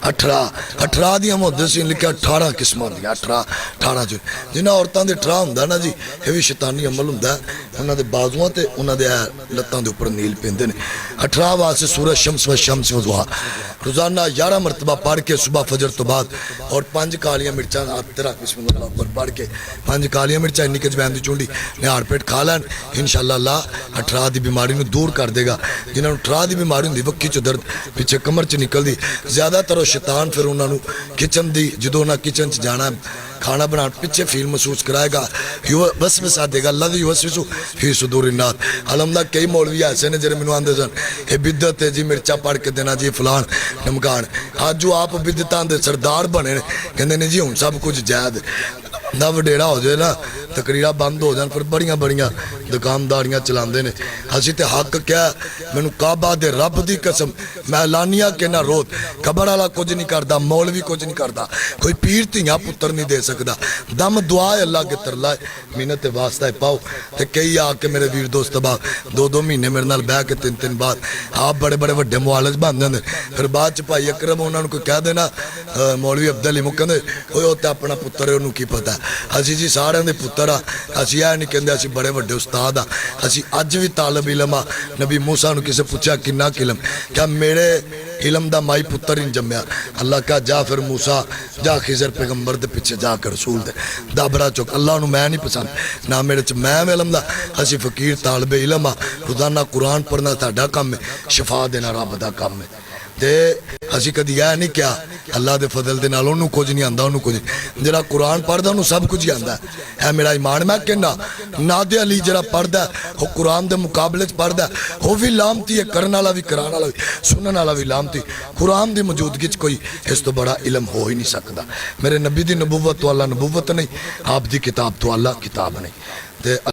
अठारह दियां मुहद्दिसीन लिखा 18 किस्मां दियां 18 च जिन्हां औरतां दे 18 हुंदा ना जी ये भी शैतानी अमल हुंदा उन्हां दे बाजुआं ते उन्हां दे लत्तां दे उपर नील पैंदे ने 18 वास्ते सूरज शम्स व दुआ रोजाना 11 मरतबा पढ़ के सुबह फजर तो बाद और 5 कालियां मिर्चां तेरा बिस्मिल्लाह पर पढ़ के 5 कालियां मिर्चां इन्नी के जवैन दी चूंडी निहाड़ पेट खा लैन इंशाअल्लाह अल्लाह 18 दी बीमारी नूं दूर कर देगा जिन्हां नूं 18 दी बीमारी हुंदी वक्की च दर्द पिछे कमर च निकलदी ज़्यादातर शैतान फिर उन्होंने किचन दी जो ना किचन च जाना खाना बना पिछे फील महसूस कराएगा बस बसा देगा अल्लाह दी वसविसु फी सुदूर नाथ अलहमदा कई मौलवी ऐसे ने जेरे मैनू आंदे सन ये बिदत है जी मिर्चा पढ़ के देना जी फलान नमकान आज जो आप बिदतां दे सरदार बने कहते ने जी हुण सब कुछ जायद ना वडेरा हो जाए ना तकरीरा बंद हो जाए फिर बड़िया बड़िया दुकानदारियां चलाते हैं असी तो हक क्या मैनू काबा दे रब की कसम मैं लानिया के ना रोत खबर वाला कुछ नहीं करता मौलवी कुछ नहीं करता कोई पीर धियां पुत्र नहीं दे सकता दम दुआ है अल्लाह के तरलाए मिन्नत वास्ता पाओ तो कई आके मेरे वीर दोस्त बाग 2-2 महीने मेरे नाल बह के 3-3 बाद आप बड़े बड़े वड्डे मुआलज बन जाते फिर बाद च भाई अकरम उन्होंने कोई कह देना मौलवी अब्दुल इमू कहते वो तो अपना पुत्र है उन्होंने की पता असी जी सारे दे पुत्र हाँ असी यह नहीं कहते असी बड़े वड्डे उस्ताद हाँ असी अज भी तालब इलम हाँ नबी मूसा नूं किसे पूछा किन्ना इलम क्या मेरे इलम दा माई पुत्र ही जम्या अल्लाह कहा जा फिर मूसा जा खिजर पैगंबर दे पिछे जाकर रसूल दे दाबरा चुक अल्लाह नूं मैं नहीं पसंद ना मेरे च मैं इलम दा असी फकीर तालबे इलम हाँ रोजाना कुरान पढ़ना साडा काम है शफा देना रब दा काम है ते असी कदी यह नहीं क्या अल्लाह के फजल के नाल उन्होंने कुछ नहीं आता उन्होंने कुछ जरा कुरान पढ़ता उन्होंने सब कुछ ही आता है मेरा ईमान मैं कहना नादे अली जरा पढ़ता वो कुरान के मुकाबले पढ़ता वो भी लामती है करने वाला भी कराने वाला भी सुनने वाला भी लामती कुरान की मौजूदगी कोई इस तो बड़ा इलम हो ही नहीं सकता मेरे नबी की नबूवत तो अल्लाह नबूवत नहीं आप की किताब तो अल्लाह किताब नहीं ते